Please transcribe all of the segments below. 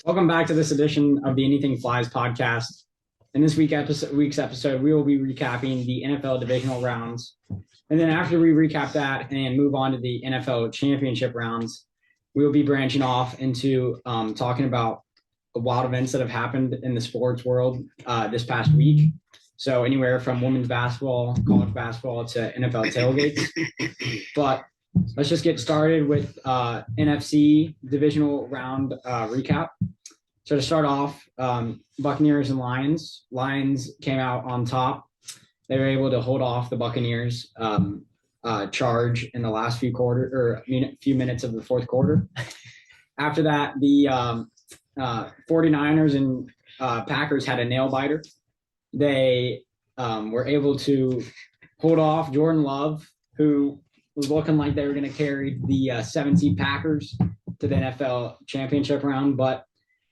Welcome back to this edition of the Anything Flies podcast. In this week's episode, we will be recapping the NFL divisional rounds. And then after we recap that and move on to the NFL championship rounds, we will be branching off into talking about wild events that have happened in the sports world this past week. So anywhere from women's basketball, college basketball to NFL tailgates. But let's just get started with NFC divisional round recap. So to start off, Buccaneers and Lions. Lions came out on top. They were able to hold off the Buccaneers charge in the last few minutes of the fourth quarter. After that, the 49ers and Packers had a nail biter. They were able to hold off Jordan Love, who was looking like they were going to carry the 17 Packers to the NFL championship round, but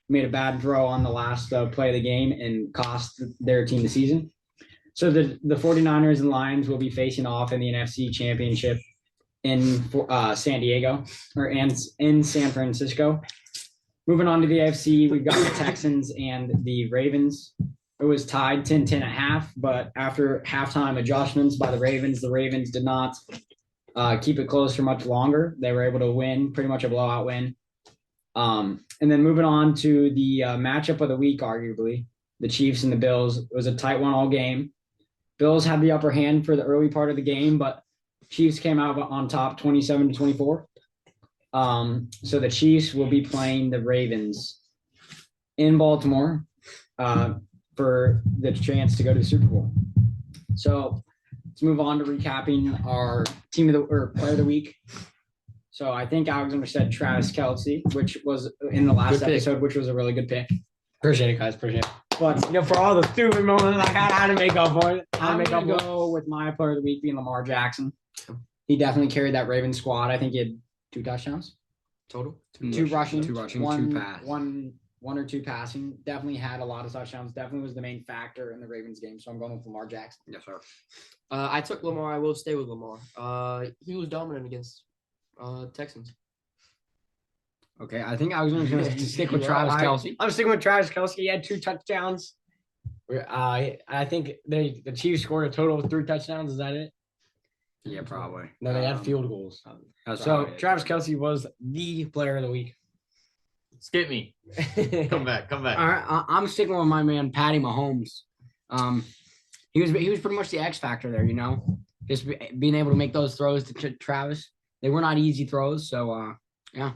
made a bad throw on the last play of the game and cost their team the season. So the 49ers and Lions will be facing off in the NFC championship in San Diego or in San Francisco. Moving on to the AFC, we've got the Texans and the Ravens. It was tied 10-10 at half, but after halftime adjustments by the Ravens did not keep it close for much longer. They were able to win, pretty much a blowout win. And then moving on to the matchup of the week, arguably, the Chiefs and the Bills. It was a tight one all game. Bills had the upper hand for the early part of the game, but Chiefs came out on top 27-24. So the Chiefs will be playing the Ravens in Baltimore for the chance to go to the Super Bowl. So let's move on to recapping our player of the week. So I think Alexander said Travis Kelce, which was in the last episode, which was a really good pick. Appreciate it, guys. Appreciate it. But for all the stupid moments I had to make up for it, I'm going to go with my player of the week being Lamar Jackson. He definitely carried that Ravens squad. I think he had 2 touchdowns. Total? Two rushing, 2 passing. One or 2 passing. Definitely had a lot of touchdowns. Definitely was the main factor in the Ravens game. So I'm going with Lamar Jackson. Yes, sir. I took Lamar. I will stay with Lamar. He was dominant against Texans. Okay, I think I was going to stick with Travis Kelce. I'm sticking with Travis Kelce. He had 2 touchdowns. I think the Chiefs scored a total of 3 touchdowns. Is that it? Yeah, probably. No, they had field goals. So Travis Kelce was the player of the week. Skip me. Come back. All right, I'm sticking with my man Patty Mahomes. He was pretty much the X factor there, just being able to make those throws to Travis. They were not easy throws, so yeah.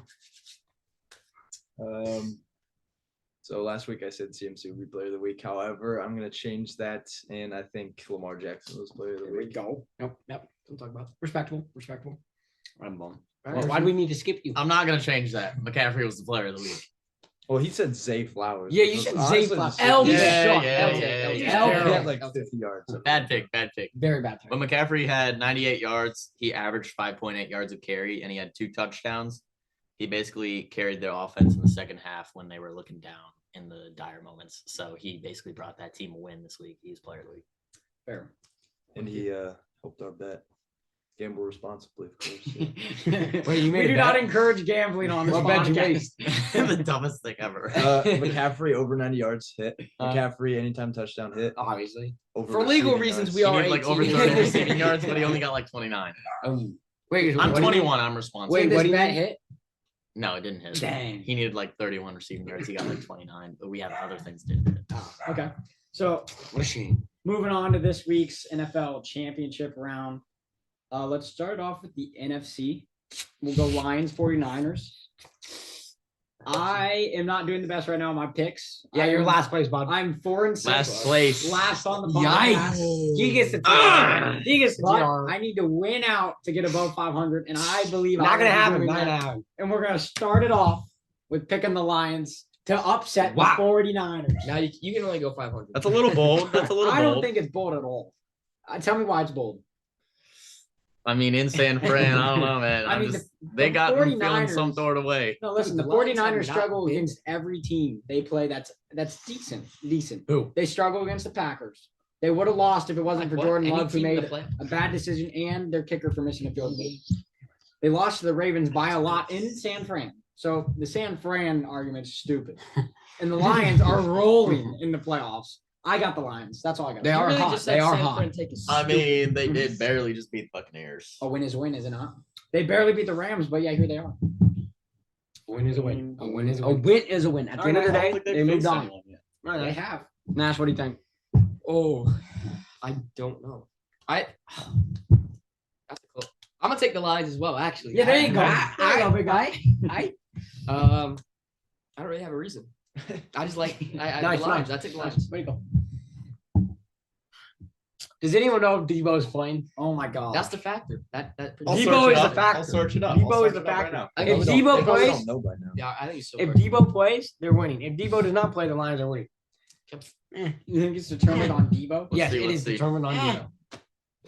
So last week I said CMC would be player of the week. However, I'm gonna change that, and I think Lamar Jackson was player of the week. There we go. Yep. Don't talk about it. Respectable. I'm bummed. Well, why do we need to skip you? I'm not gonna change that. McCaffrey was the player of the week. Well, he said Zay Flowers. Yeah, you said Zay Flowers. Yeah. He had like 50 yards. Bad pick. Very bad pick. But McCaffrey had 98 yards. He averaged 5.8 yards of carry, and he had 2 touchdowns. He basically carried their offense in the second half when they were looking down in the dire moments. So he basically brought that team a win this week. He's player of the week. Fair. And he helped our bet. Gamble responsibly, of course. Wait, We do not encourage gambling on this podcast. The dumbest thing ever. McCaffrey over 90 yards hit. McCaffrey anytime touchdown hit. Obviously. Over For legal reasons, we He are needed like over 30 receiving yards, but he only got like 29. Wait, I'm 21. I'm responsible. Wait, what do you bet hit? No, it didn't hit. Dang. He needed like 31 receiving yards. He got like 29, but we have other things to do. Okay. So What a shame. moving on to this week's NFL championship round. Let's start off with the NFC. We'll go Lions, 49ers. I am not doing the best right now on my picks. Yeah, you're last place, bud. I'm 4-6. Last place. Last on the podcast. Yikes. He gets the He gets the I need to win out to get above 500, and I believe Not gonna happen. doing that. And we're gonna start it off with picking the Lions to upset the 49ers. Now you can only go 500. That's a little bold. I don't think it's bold at all. Tell me why it's bold. I mean, in San Fran, I don't know, man. They got me feeling some sort of way. No, listen, the Lions 49ers have struggle not been- against every team they play that's decent. Who? They struggle against the Packers. They would have lost if it wasn't for Jordan Love, who made play? a bad decision, and their kicker for missing a field goal. They lost to the Ravens by a lot in San Fran. So the San Fran argument's stupid, and the Lions are rolling in the playoffs. I got the Lions. That's all I got. They You are really hot. just said They are San hot. Fran take a I stupid- mean, they did barely just beat the Buccaneers. A win is a win, is it not? They barely beat the Rams, but yeah, here they are. A win is a win. A win is a A win. win is a win. At the end of the day, they moved on. They have. Nash, what do you think? Oh, I don't know. That's a close. I'm gonna take the Lions as well. Actually, Yeah, there you go. I- There you go, big guy. I don't really have a reason. I just like I Nice, the Lions. nice. I take the Lions. Way to go. Does anyone know if Debo's playing? Oh my god. That's the factor. That I'll Debo search it is the up. factor. I'll search it up. Debo I'll is search the it up right factor. now. I If think Debo They probably plays, don't know by now. Yeah, I think he's so. if perfect. Debo plays, they're winning. If Debo does not play, the Lions are winning. You think it's determined on Debo? Let's Yes, see, it let's is see. determined on Eh. Debo.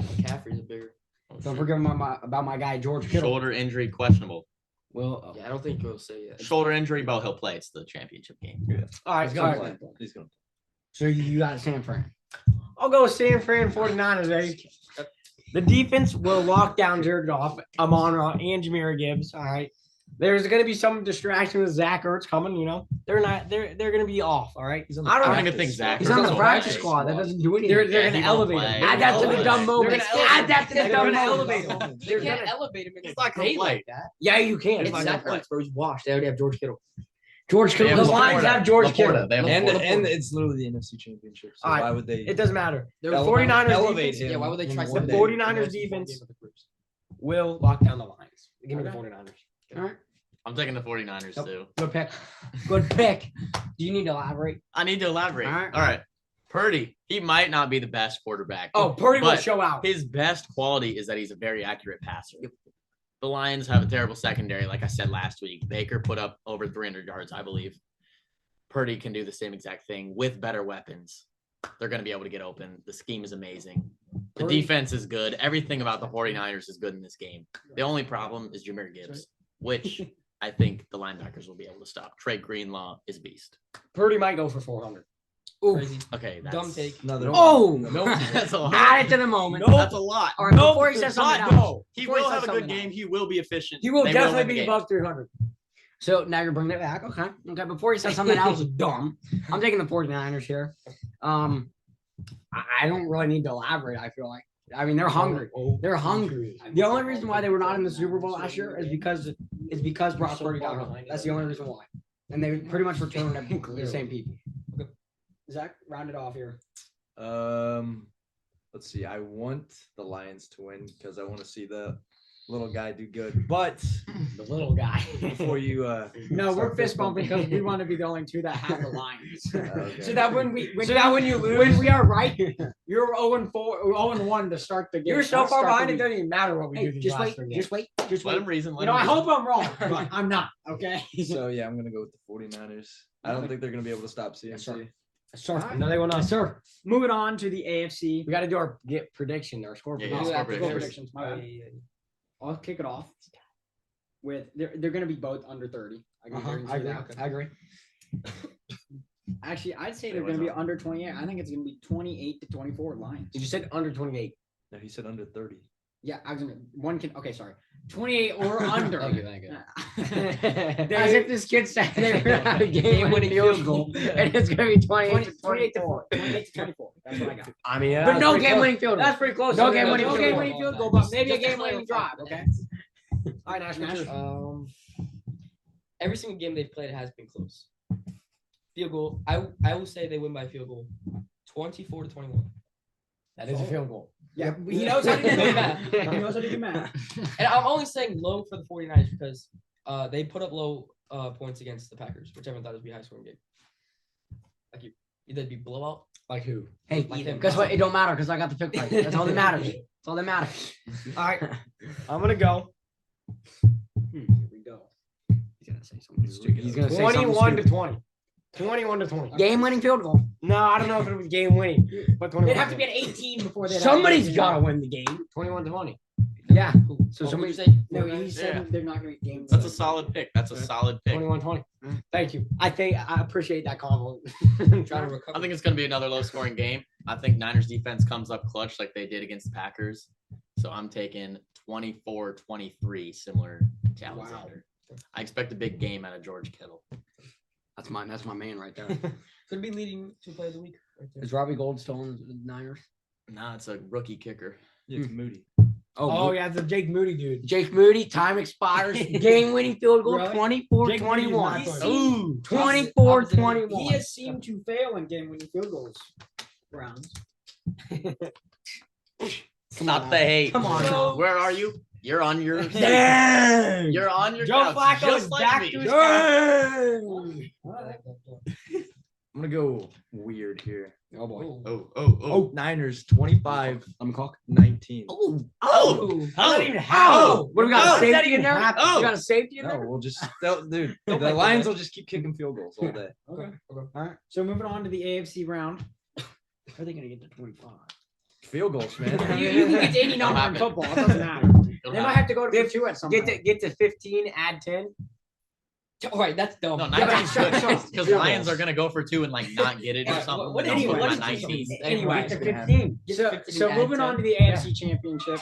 McCaffrey's a bigger. Don't forget about my guy George Kittle. Shoulder injury questionable. Well, Yeah, I don't think we'll say it. Shoulder injury, but he'll play. It's the championship game. all right, He's all gonna right. play. He's gonna. So you got San Fran. I'll go with San Fran 49ers, eh? The defense will lock down Jared Goff, Amon-Ra, and Jameer Gibbs. All right. There's going to be some distraction with Zach Ertz coming. You know, they're going to be off. All right. He's on the I don't I don't practice even think Zach. He's Ertz on the will practice play. squad. That doesn't do anything. They're Yeah, gonna he elevate won't him. play. Add that to the They're dumb gonna moments. Add that to the They're dumb gonna moments. elevate They're They can't gonna- elevate him in He's a not gonna day play. like that. Yeah, you can. It's not Zach gonna play. Ertz, bro. He's washed. They already have George Kittle. George Kittle. They The have Lions Laporta. have George Laporta. Kittle. They have And Laporta. and it's literally the NFC Championship. So All right. why would they? It doesn't matter. They're The the 49ers elevate defense him. Yeah, why would they try in The one day. 49ers defense will lock down the Lions. Give me the Okay. 49ers. All right. I'm taking the 49ers Nope. too. Good pick. Good pick. Do you need to elaborate? I need to elaborate. All All right. right. Purdy, he might not be the best quarterback. Oh, Purdy will But show out. His best quality is that he's a very accurate passer. The Lions have a terrible secondary, like I said last week. Baker put up over 300 yards, I believe. Purdy can do the same exact thing with better weapons. They're going to be able to get open. The scheme is amazing. The Purdy- defense is good. Everything about the 49ers is good in this game. The only problem is Jameer Gibbs, which I think the linebackers will be able to stop. Trey Greenlaw is a beast. Purdy might go for 400. Crazy. Okay, that's Dumb take. Another. Oh, That's a lot. add it to the moment. That's a lot. All right, before he says something But else. he Before he will says have a good something game. else. He will be efficient. He will They definitely win the be game. above 300. So now you're bringing it back. Okay. Okay. Before he says something else dumb, I'm taking the 49ers here. I don't really need to elaborate, I feel like. I mean, they're hungry. They're hungry. The only reason why they were not in the Super Bowl last year is because Brock Purdy got hurt. That's the only reason why. And they pretty much returned the same people. Zach, round it off here. Let's see. I want the Lions to win because I want to see the little guy do good. But The little guy. before you, No, we're start fist bumping because we want to be the only two that have the Lions. Okay. So that when you lose, when we are right, you're 0-4, 0-1 to start the game. you're so not far start the behind, it week. doesn't even matter what we do. Hey, these just last wait, three just games. wait, just Let wait. him reason. You know, I hope I'm wrong, but I'm not. Okay. So yeah, I'm gonna go with the 49ers. I don't think they're gonna be able to stop Yes, CMC. Sir, no, they will not. Sir, moving on to the AFC. We got to do our prediction, our score Yeah, prediction. yeah, Oh, score score predictions. predictions. My bad. I'll kick it off with they're going to be both under 30. I can guarantee I agree. that. I agree. Actually, I'd say Say they're what's going to be up. under 28. I think it's going to be 28 to 24 Lions. You said under 28. No, he said under 30. Yeah, I was gonna one can okay, sorry. 28 or under. Thank you. Thank you. As if this kid said they were gonna have a game-winning field goal, and it's gonna be 28 to 28 to 24. 28 to 24. That's what I got. I mean, But no game-winning field goal. That's pretty close. No No game-winning no field goal. game-winning field goal, but maybe a Just to game-winning drive. clarify. Okay. All right, Nash. Every single game they've played has been close. Field goal. I will say they win by field goal, 24 to 21. That is a field goal. Yeah, he knows how to do math. He Yeah. knows how to do math. And I'm only saying low for the 49ers because they put up low points against the Packers, which everyone thought would be a high scoring game. Like you, either it'd be blowout. Like who? Hey, Like them. guess what? It don't matter because I got the pick right. That's all that matters. That's all that matters. All right, I'm gonna go. Here we go. He's gonna say something stupid. He's gonna say 21 to 20. 21 to 20. Game-winning field goal. No, I don't know if it was game-winning, but 21. They'd have to be at 18 before they. Somebody's got to win the game. 21-20. Yeah. So What somebody would you say? No, he 49ers? said Yeah. they're not going to be games. That's a solid pick. That's a solid pick. 21-20. Thank you. I appreciate that compliment. Trying to recover. I think it's going to be another low scoring game. I think Niners defense comes up clutch like they did against the Packers. So I'm taking 24-23, similar to Alexander. I expect a big game out of George Kittle. That's my man right there. Could be leading to play of the week. Right there. Is Robbie Gold still in the Niners? Nah, it's a rookie kicker. It's Moody. Oh, yeah, it's a Jake Moody dude. Jake Moody, time expires. Game-winning field goal, Really? 24-21. Jake Ooh, 24-21. He has seemed to fail in game-winning field goals rounds. Stop the hate. Come on. No. Where are you? You're on your. Dang! You're on your. Joe couch, Flacco is just like back me. to his I'm gonna go weird here. Oh boy. Oh. Niners 25, Let me call. 19. Oh. How does that even Oh. happen? What do we got? Oh. A safety in there? Oh. We got a safety in No, there? we'll just dude. Don't The make Lions that. will just keep kicking field goals all day. Okay. All right. So moving on to the AFC round. Are they gonna get to 25? Field goals, man. You can get to any number in happen. football. It doesn't matter. It'll They might happen. have to go to 2 at some point. Get to 15, add 10. All right, that's dumb. No, Yeah, but Niners shut- shut- because field Lions goals. are gonna go for 2 and like not get it or Alright, something. what- and anyway, also what by is 19. Anyway, Get to 15. So moving on to the AFC Championship,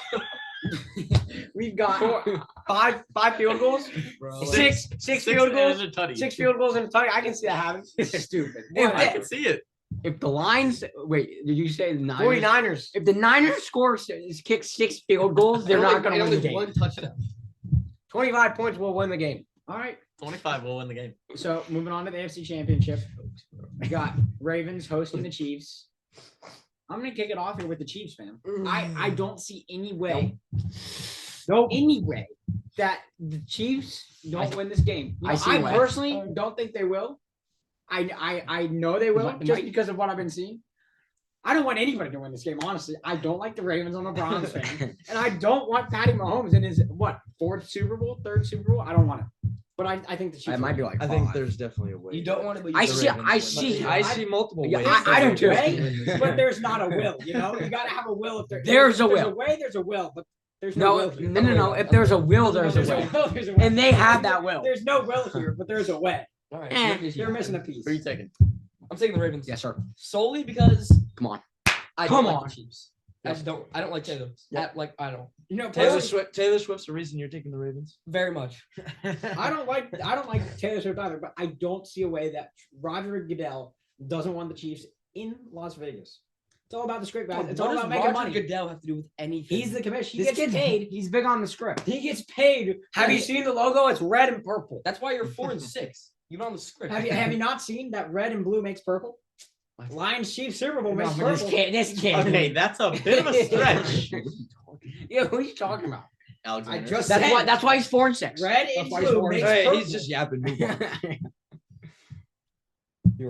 we've got Five field goals. Bro. Six Six field goals. and a tutty. 6 field goals in a tie. I can see that happening. stupid. If I the- can see it. If the Lions, wait, did you say the Niners? 49ers. If the Niners kick 6 field goals, they're not going to win the game. One touchdown. 25 points will win the game. All right. 25 will win the game. So moving on to the AFC Championship, we got Ravens hosting the Chiefs. I'm gonna kick it off here with the Chiefs, man. I don't see any way, any way that the Chiefs don't win this game. You know, I see a way. personally don't think they will. I know they will Like- just because of what I've been seeing. I don't want anybody to win this game, honestly. I don't like the Ravens. I'm a Browns fan. And I don't want Patty Mahomes in his, third Super Bowl? I don't want it. But I think the Chiefs. It might be will. like I think 5. there's definitely a way. You don't want to, but you I do. see- Ravens I win. see- I see multiple Yeah, ways. I do that too. they Way, win this but game. there's not a will, you know? You got to have a will. If There's a There's will. a way, there's a will, but there's no will here. No. If there's a will, there's a way. There's a will. And they have that will. There's no will here, but there's a way. All right. Eh. You're missing a piece. Who are you taking? I'm taking the Ravens. Yes, sir. Solely because Come on. I Come don't on. like the Chiefs. I just don't. I don't like Taylor. Yeah. I don't You know, Taylor personally, Swift's the reason you're taking the Ravens. very much. I don't like Taylor Swift either, but I don't see a way that Roger Goodell doesn't want the Chiefs in Las Vegas. It's all about the script, guys. It's all What does about making Roger money. Goodell have to do with anything? He's the commissioner. He This gets kid's paid. He's big on the script. He gets paid. Have you seen the logo? It's red and purple. That's why you're 4-6. You're on the script. Have you not seen that red and blue makes purple? Lions Chiefs Super Bowl makes No, this purple. kid. Okay, that's a bit of a stretch. Yeah, who are you talking about? Alexander. I just- That's why he's 4-6. Red and That's why he's blue four and makes Hey, purple. he's just yapping. Move on.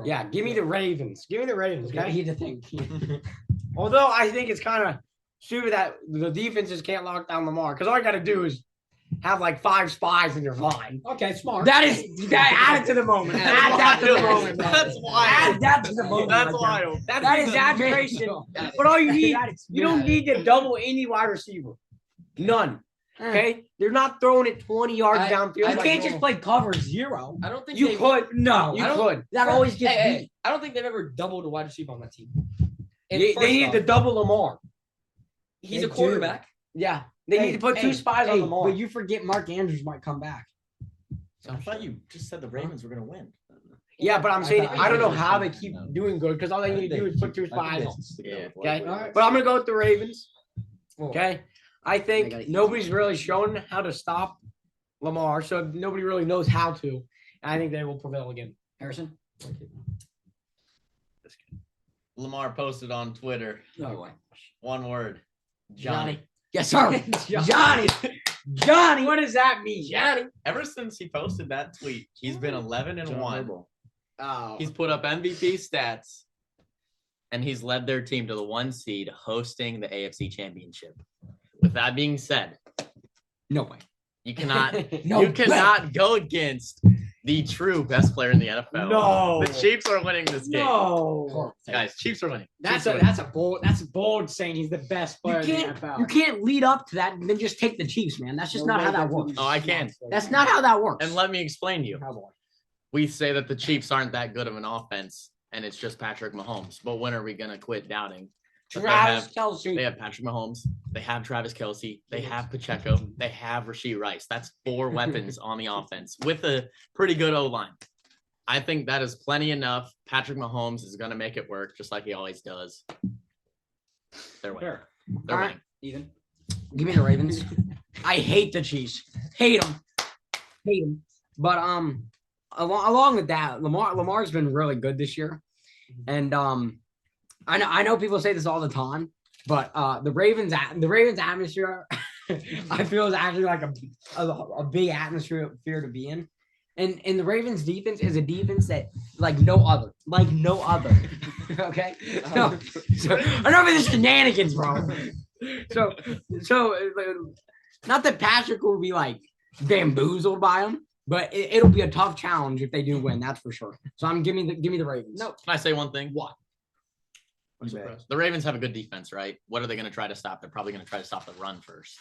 Yeah, give me the Ravens. Give me the Ravens. Okay. He to think. Although I think it's kind of stupid that the defenses can't lock down Lamar because all you got to do is have like 5 spies and you're fine. Okay, smart. That add it to the moment. Add that to the moment. That's Add wild. that to the moment. That's right there. wild. That is exaggeration. But all you need, you don't need to double any wide receiver. None. Okay? They're not throwing it 20 yards downfield. You like can't just normal. play cover 0. I don't think You they've- could. No, you I don't- could. That always gets Hey, beat. I don't think they've ever doubled a wide receiver on that team. And They first need to off, double Lamar. He's They a quarterback. Yeah. They need to put 2 spies on Lamar. But you forget Mark Andrews might come back. I thought you just said the Ravens were gonna win. Yeah, but I'm saying thought- I don't know how they keep doing good because all they need to do is put 2 spies on. Yeah. Okay, Alright. but I'm gonna go with the Ravens. Well, Okay, I think nobody's really shown how to stop Lamar, so nobody really knows how to. And I think they will prevail again. Harrison? Lamar posted on Twitter No way. one word. Johnny. Yes, sir. Johnny. Johnny. What does that mean? Johnny. Ever since he posted that tweet, he's been 11-1. Oh. He's put up MVP stats, and he's led their team to the 1 seed, hosting the AFC Championship. With that being said, No way. you cannot No you cannot go against the true best player in the NFL. No. The Chiefs are winning this game. No. Guys, Chiefs are winning. That's Chiefs are a bold saying he's the best player in the NFL. You can't lead up to that and then just take the Chiefs, man. That's just not how that works. Oh, I can. That's not how that works. And let me explain to you. We say that the Chiefs aren't that good of an offense, and it's just Patrick Mahomes. But when are we going to quit doubting But Travis They Kelce. have Patrick Mahomes. They have Travis Kelce. They have Pacheco. They have Rashee Rice. That's 4 weapons on the offense with a pretty good O-line. I think that is plenty enough. Patrick Mahomes is going to make it work just like he always does. They're winning. Fair. They're All winning. Ethan. Give me the Ravens. I hate the Chiefs. Hate them. Hate them. But along with that, Lamar's been really good this year, and I know people say this all the time, but the Ravens atmosphere, I feel is actually like a big atmosphere to be in. And the Ravens defense is a defense that like no other. Okay. So enough of the shenanigans, bro. So not that Patrick will be like bamboozled by them, but it'll be a tough challenge if they do win. That's for sure. So I'm give me the Ravens. No. Can I say one thing? What? I'm You may. surprised. The Ravens have a good defense, right? What are they going to try to stop? They're probably going to try to stop the run first.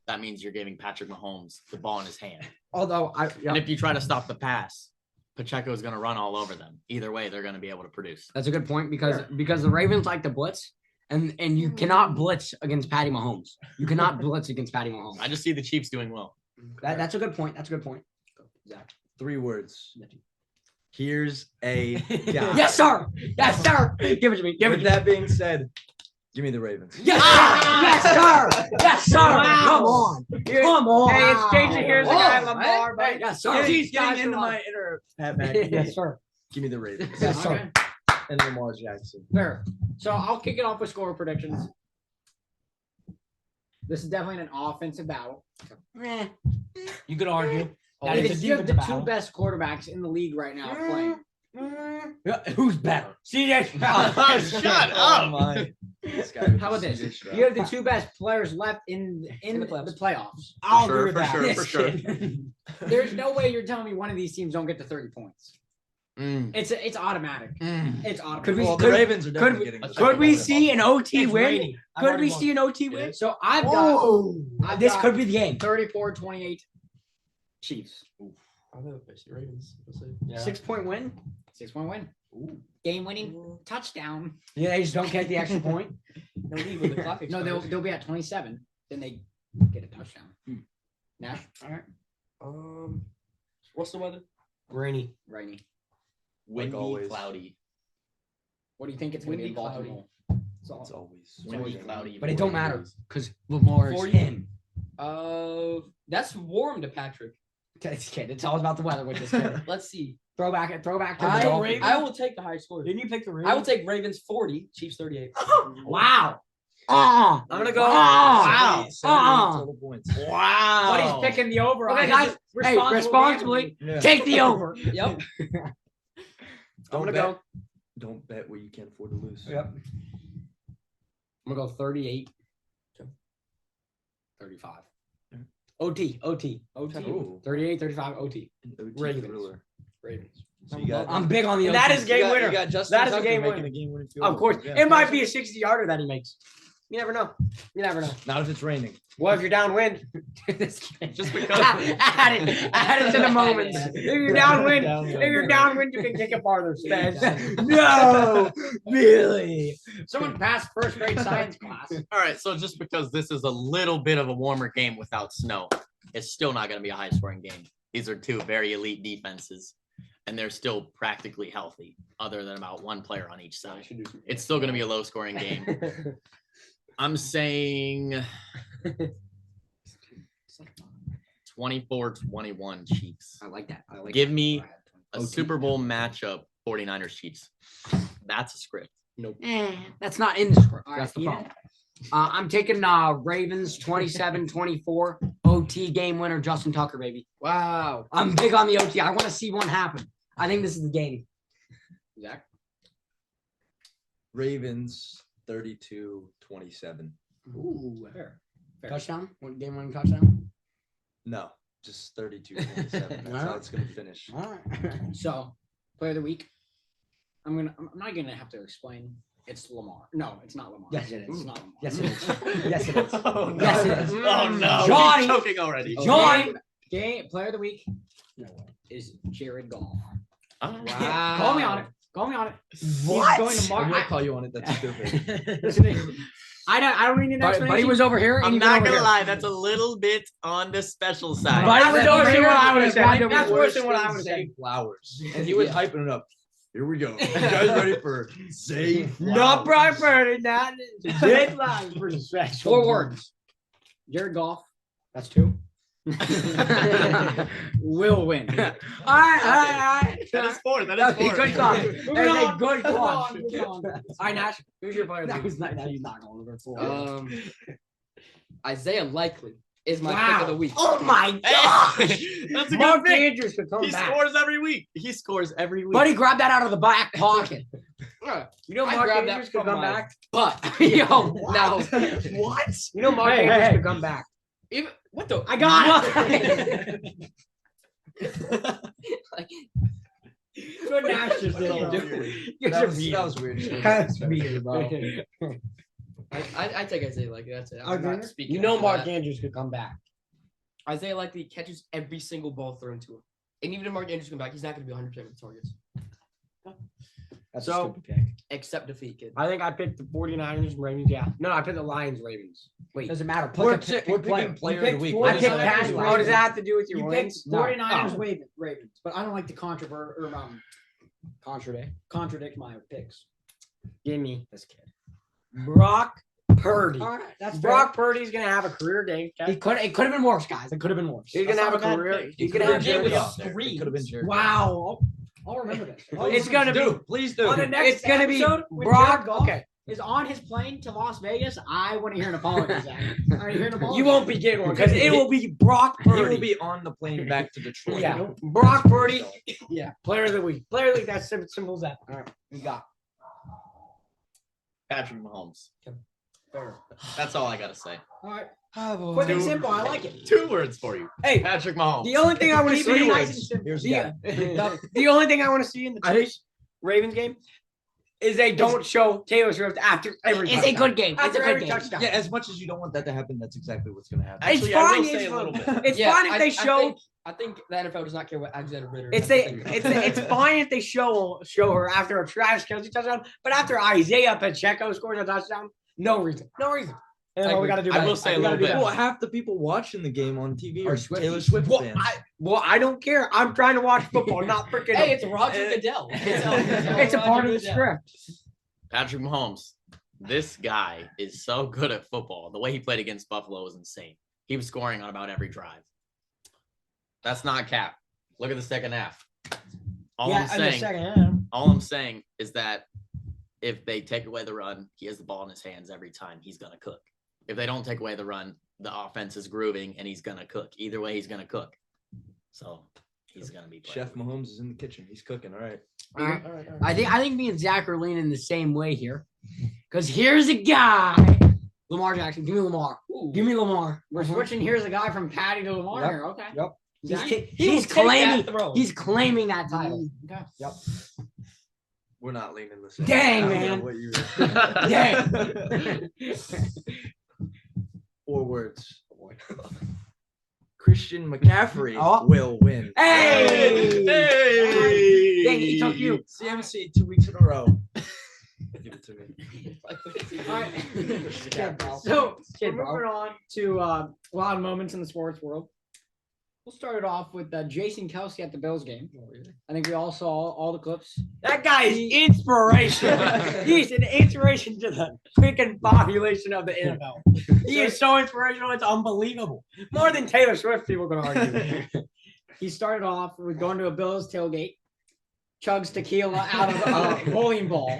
That means you're giving Patrick Mahomes the ball in his hand. Although And if you try to stop the pass, Pacheco is going to run all over them. Either way, they're going to be able to produce. that's a good point because the Ravens like to blitz, and you cannot blitz against Patty Mahomes. You cannot blitz against Patty Mahomes. I just see the Chiefs doing well. That's a good point. That's a good point. 3 words. Here's a guy. Yes, sir. Yes, sir. Give it to me. Give it With to me. that being said, give me the Ravens. Yes, sir. Yes, sir. Come on. Come on. Hey, it's changing. Here's the guy, Oh, Lamar. hey, But yes, sir. Getting into my inner Pat McAfee. Yes, sir. Give me the Ravens. Yes, sir. And Lamar Jackson. Fair. So I'll kick it off with score predictions. This is definitely an offensive battle. Eh. You could argue. That It's is a you have the defensive two battle. best quarterbacks in the league right now playing. Who's better? CJ Shut up. My. How about this? You have the two best players left in the playoffs. I'll For agree with sure, that. for sure. There's no way you're telling me one of these teams don't get to 30 points. Mm, It's automatic. mm. It's automatic. Could we- Well, the Ravens are definitely getting. Could we see an OT It's win? raining. I've Could already we won. see an OT win? So I've got Oh, I've this got- could be the game. 34-28 Chiefs. I don't know if it's the Ravens. We'll see. Yeah. 6-point win. 6-point win. Game winning touchdown. Yeah, they just don't get the extra point. No lead when the clock No, they'll expires. be at 27. Then they get a touchdown. Nash. All right. What's the weather? Rainy. Rainy. Windy, always. cloudy. What do you think it's going to be in Windy, cloudy. Baltimore? It's always. Windy, cloudy. But it don't matter 40 because Lamar is 40? in. That's warm to Patrick. This kid, it's all about the weather with this kid. Let's see. Throwback to the I Dolphins. will take the high score. Didn't you pick the Ravens? I will take Ravens 40, Chiefs 38. Wow. I'm gonna go. Wow. 78 total points. Wow. But he's picking the over. Okay, on guys. his Hey, responsibly Yeah. take the over. Yep. Don't gonna bet. go. Don't bet what you can't afford to lose. Yep. I'm going to go 38. Okay. 35. OT. OT. Ooh. 38, 35, OT. An OT Ravens. thriller. Ravens. So you got. I'm big on the OT. That is game you got, winner. You got Justin That is a Tucker game making winner. a game-winning field Of goal. course. Yeah. It might be a 60-yarder that he makes. You never know. You never know. Not if it's raining. What if you're downwind? Just because. add it to the moments. If you're downwind, Downwind. if you're downwind, you can kick it farther. No, really. Someone passed first grade science class. All right, so just because this is a little bit of a warmer game without snow, it's still not going to be a high-scoring game. These are two very elite defenses, and they're still practically healthy, other than about one player on each side. It's still going to be a low-scoring game. I'm saying 24-21 Chiefs. I like that. I like Give me a Okay. Super Bowl matchup, 49ers Chiefs. That's a script. That's not in the script. All That's the right, problem. I'm taking Ravens 27-24 OT game winner Justin Tucker, baby. Wow. I'm big on the OT. I want to see one happen. I think this is the game. Zach. Ravens 32-27. Ooh, fair. Touchdown? One game winning touchdown? No, just 32-27. That's how Alright. it's gonna finish. All right. So, player of the week. I'm not gonna have to explain. It's Lamar. No, it's not Lamar. Yes, it is. It's not Lamar. Yes, it is. Yes, it is. Oh, no. Yes, it is. Oh, no. Johnny. He's choking already. Johnny. Game player of the week is Jared Goff. Oh. Wow. Call me on it. Call me on it. What? He's going to I'm Mark. gonna call you on it. That's stupid. Listen, I don't need an explanation. Buddy was over here. and I'm you not went over gonna here. lie, that's a little bit on the special side. Buddy That was was worse over than here. what I would have said. That's That's worse than what I Than would have said. Zay Flowers. And he was hyping it up. Here we go. You guys ready for Zay Flowers? Not Brock Purdy, not Zay Flowers for the special. 4 words. Jared Goff That's 2. will win. All right. That is 4. That That's is a 4. good call. Moving That's a on, good moving call. on, moving on. All right, Nash. Who's your player? of the week? He's not going to go 4. Isaiah Likely is my Wow. pick of the week. Oh my Hey, gosh! that's a Mark good pick. Andrews could come He back. scores every week. He scores every week. Buddy, grab that out of the back pocket. You know I Mark grabbed that Andrews could from come my- back. But Yo, now, what? You know Mark Hey, Andrews hey. could come back. even what the I got it. Good Nash just did. What are you bro. doing? You're That so was weird. That's weird, bro. I take Isaiah Likely. That's it. I'm Okay. not speaking. You know after Mark that. Andrews could come back. Isaiah Likely catches every single ball thrown to him, and even if Mark Andrews comes back, he's not going to be 100% of the targets, That's So- a stupid pick. except defeat kid. I think I picked the 49ers, Ravens. Yeah. No, I picked the Lions, Ravens. Wait. Doesn't matter. We're Pick picking player. player You of the picked week. I What picked does that have Cash. to do What with does it? that have to do with your You wins? picked 49ers Oh. Ravens, but I don't like to contradict my picks. Give me this kid. Brock Purdy. All right, that's Brock Purdy's gonna have a career game. It could have been worse, guys. It could have been worse. He's gonna That's have a not a bad career. pick. He's It gonna could've have been Jared with Goff. us. It could have been Jared. Wow. I'll remember this. It's gonna be Please do. On the next It's gonna be episode when Brock. Jared Goff Okay, is on his plane to Las Vegas. I want to hear an apology, Zach. I want to hear an apology. you won't be getting one because it will be Brock He Purdy. will be on the plane back to Detroit. Yeah, Brock Purdy. Yeah. Player of the week. Player of the week. That's simple as that. All right, we got. Patrick Mahomes. Fair. That's all I gotta say. All right. Oh, Quick and Dude. simple. I like it. 2 words for you. Hey, Patrick Mahomes. the only thing I want to Keep it see. nice and simple. Here's The only thing I want to see in the I think- Chiefs Ravens game is they don't show Taylor Swift after every. It's a touchdown. good game. It's a After good every game. touchdown. Yeah, as much as you don't want that to happen, that's exactly what's going to happen. It's Actually, I will fine. say It's a little fine. bit. It's fine if they show. I think the NFL does not care what Alexander Ritter. It's has to they, think. it's fine if they show her after a Travis Kelce touchdown, but after Isaiah Pacheco scores a touchdown, no reason. And what we got to do? I better. will say a We gotta little do bit. better. Well, half the people watching the game on TV are Swifties. Taylor Swift fans. I don't care. I'm trying to watch football, not freaking. Hey, it's Roger Goodell. It's a part of the script. Patrick Mahomes. This guy is so good at football. The way he played against Buffalo was insane. He was scoring on about every drive. That's not cap. Look at the second half. All I'm saying is that if they take away the run, he has the ball in his hands every time. He's gonna cook. If they don't take away the run, the offense is grooving and he's gonna cook. Either way, he's gonna cook. So he's gonna be playing. Chef Mahomes is in the kitchen. He's cooking. All right. All right. I think me and Zach are leaning the same way here, because here's a guy, Lamar Jackson. Give me Lamar. Give me Lamar. We're switching. Here's a guy from Patty to Lamar Yep. here. Okay. Yep. Zach, He's claiming. He's claiming that title. Okay. Yep. We're not leaning the same. Dang, I don't know man. what you- Dang. 4 words. Christian McCaffrey Oh. will win. Hey. Hey! Dang, he took you. CMC 2 weeks in a row. Give it to me. All right. Shit, bro. So we're Shit, bro. moving on to wild moments in the sports world. We'll start it off with Jason Kelsey at the Bills game. I think we all saw all the clips. That guy is inspirational. He's an inspiration to the freaking population of the NFL. He is so inspirational. It's unbelievable. More than Taylor Swift, people can argue. He started off with going to a Bills tailgate, chugs tequila out of a bowling ball.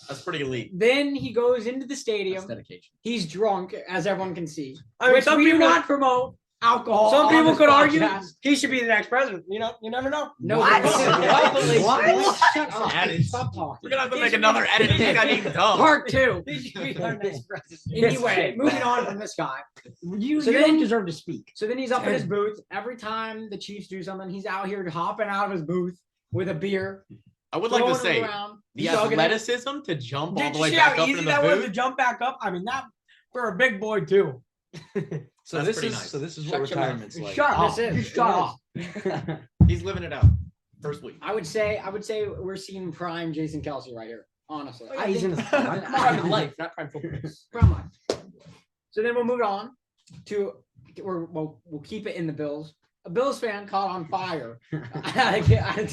That's pretty elite. Then he goes into the That's stadium. dedication. He's drunk, as everyone can see. I mean, Which some we do people not promote alcohol. Some on people this could argue podcast. he should be the next president. You know, you never know. No, What? What? Shut up. Added. Stop talking. We're gonna have to make another edit. This got even dumb. Part 2. He should be our next president. Yes, Anyway, shit. moving on from this guy. You So don't then- deserve to speak. So then he's up in his booth. Every time the Chiefs do something, he's out here hopping out of his booth with a beer. I would like to throwing it say around, the chugging it. athleticism to jump all Did the you way see back how up easy in the that was to booth. jump back up? I mean, that for a big boy too. So That's this pretty is nice. what Shut your mouth. retirement's like. Shut up. This is. Shut up. He's living it out. first week. I would say we're seeing prime Jason Kelsey right here. Honestly, Yeah, he's in his Prime in life, not prime football. prime life. So then we'll move on to we'll keep it in the Bills. A Bills fan caught on fire.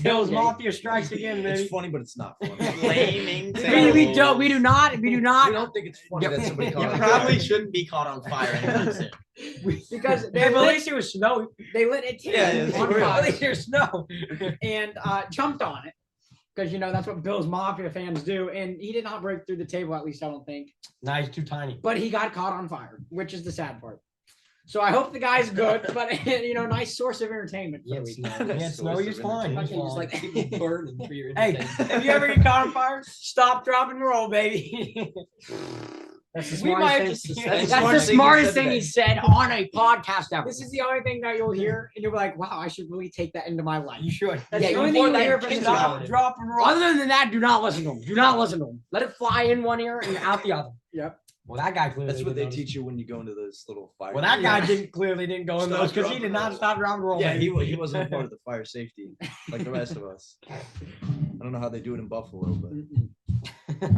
Bills Mafia strikes again, It's baby. funny, but it's not funny. Flaming We do not. I don't think it's funny that somebody You caught on probably fire. shouldn't be caught on fire anytime soon. because Hey, but at least it was snowy. they lit a Yeah, table it's on real. At fire least there's snow. and jumped on it because that's what Bills Mafia fans do. And he did not break through the table, at least I don't think. Nah, he's too tiny. But he got caught on fire, which is the sad part. So I hope the guy's good, but nice source of entertainment for Yeah, the week. snow. He's fine. Why He's can't you just fine. like keep burning for your Hey, if you ever get caught on fire, stop, drop, and roll, baby. That's the We smartest might have thing. just That's decided- the smartest thing he said on a podcast ever. This is the only thing that you'll hear, and you'll be like, "Wow, I should really take that into my life." You should. That's Yeah, the you only thing want you'll that hear from kick this out. guy. Drop and roll. Other than that, do not listen to him. Do not listen to him. Let it fly in one ear and out the other. Yep. Well, that guy clearly. That's what they didn't teach you when you go into those little fire. Well, that guy Yeah. clearly didn't go in Stop, those because he drop, did and not roll. stop, drop, and roll. Yeah, baby. he wasn't a part of the fire safety like the rest of us. I don't know how they do it in Buffalo, but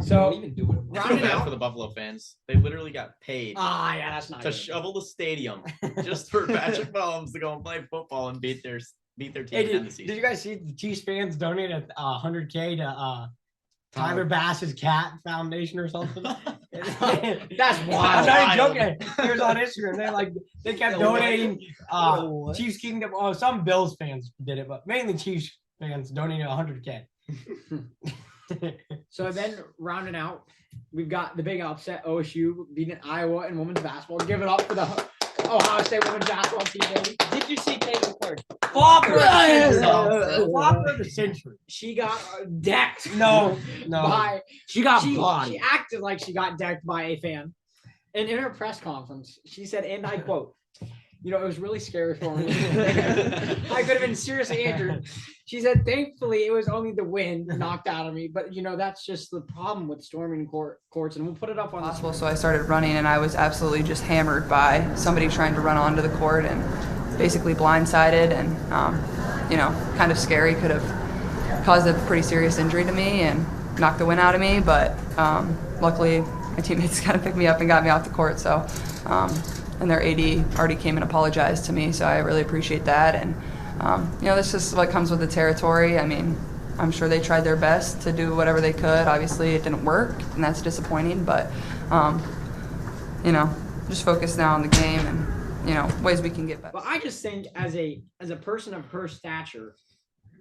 So even do it. I Round feel it bad out. for the Buffalo fans. They literally got paid yeah, that's not to good. shovel the stadium just for Patrick Mahomes to go and play football and beat their team Hey, in the did season. you guys see the Chiefs fans donated $100K to Tyler Bass's cat foundation or something? That's I'm wild. not even joking. It was on Instagram. They kept donating Chiefs Kingdom. Oh, some Bills fans did it, but mainly Chiefs fans donated $100K. So then rounding out, we've got the big upset: OSU beating Iowa in women's basketball. Give it up for the Ohio State women's basketball team, baby. Did you see Taylor Clark? Flopper of the Yes. century. Flopper of the century. She got decked. No. By She got she body. acted like she got decked by a fan. And in her press conference, she said, and I quote, it was really scary for me. I could have been seriously injured. She said, thankfully, it was only the wind knocked out of me. But, that's just the problem with storming courts. And we'll put it up on the Possible, so I started running, and I was absolutely just hammered by somebody trying to run onto the court and basically blindsided and, kind of scary. Could have caused a pretty serious injury to me and knocked the wind out of me, but luckily my teammates kind of picked me up and got me off the court. So, and their AD already came and apologized to me, so I really appreciate that. And that's just what comes with the territory. I mean, I'm sure they tried their best to do whatever they could. Obviously, it didn't work, and that's disappointing. But just focus now on the game and ways we can get better. But I just think as a person of her stature,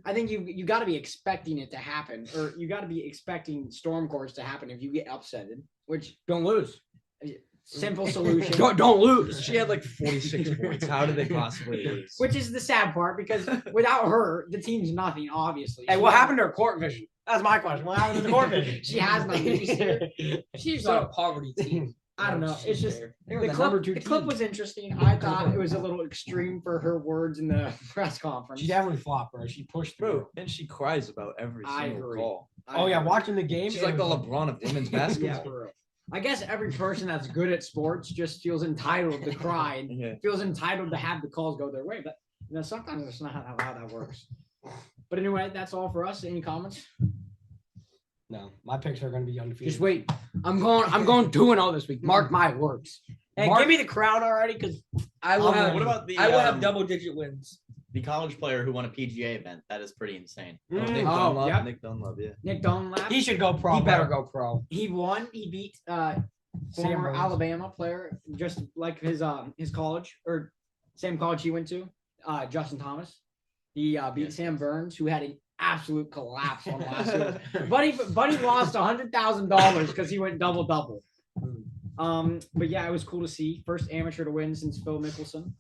I think you got to be expecting it to happen, or you got to be expecting storm courts to happen if you get upsetted. Which Don't lose. simple solution. Don't lose. she had like 46 points. How did they possibly lose? Which is the sad part because without her, the team's nothing. Obviously. Hey, what happened to her court vision? That's my question. What happened to the court vision? She has nothing. She's So- not a poverty team. I don't know. It's just They were the the number clip. 2 The clip team. was interesting. I thought it was a little extreme for her words in the press conference. She definitely flopped, bro. She pushed through. Bro, and she cries about every I single agree. call. Oh yeah, watching the game. She's it like the was- LeBron of women's Yeah, basketball. for real. I guess every person that's good at sports just feels entitled to cry and Yeah. feels entitled to have the calls go their way. But sometimes that's not how that works. But anyway, that's all for us. Any comments? No, my picks are going to be undefeated. Just wait. I'm going 2-0 this week. Mark my words. Hey, Mark- give me the crowd already, because I will I'll have. What about the I will have double-digit wins. the college player who won a PGA event? That is pretty insane. Nick Oh, Dunlop. yep. Nick Dunlop, yeah. Nick Dunlap. he should go pro. He better go pro. He won. He beat Sam former Burns. Alabama player, just like his college or same college he went to, Justin Thomas. He beat Yes. Sam Burns, who had an absolute collapse on last year. Buddy lost $100,000 because he went double. But yeah, it was cool to see. First amateur to win since Phil Mickelson.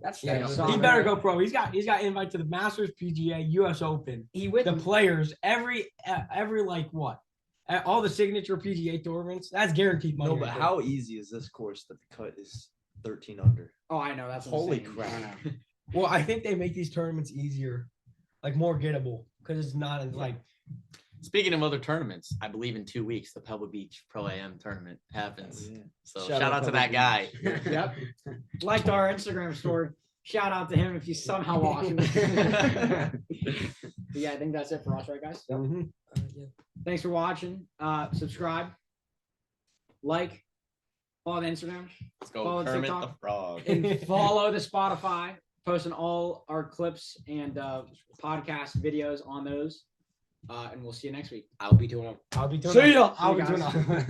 That's Yeah, solid. he better go pro. He's got invite to the Masters, PGA, U.S. Open, He with the players, every like what, all the signature PGA tournaments. That's guaranteed money. No, but right there. how easy is this course that the cut is 13 under? Oh, I know. That's Holy insane. crap. I know. Well, I think they make these tournaments easier, like more gettable, because it's not as like. Speaking of other tournaments, I believe in 2 weeks the Pebble Beach Pro AM tournament happens. Yeah. So Shout shout out out to Pebble that guy. Yep. Liked our Instagram story. Shout out to him if he's somehow watching. But yeah, I think that's it for us, right, guys? Yeah. Thanks for watching. Subscribe, like, follow the Instagram, Let's go Follow Kermit TikTok. the Frog. and follow the Spotify. Posting all our clips and podcast videos on those. And we'll see you next week. I'll be doing. See ya. I'll be See you doing.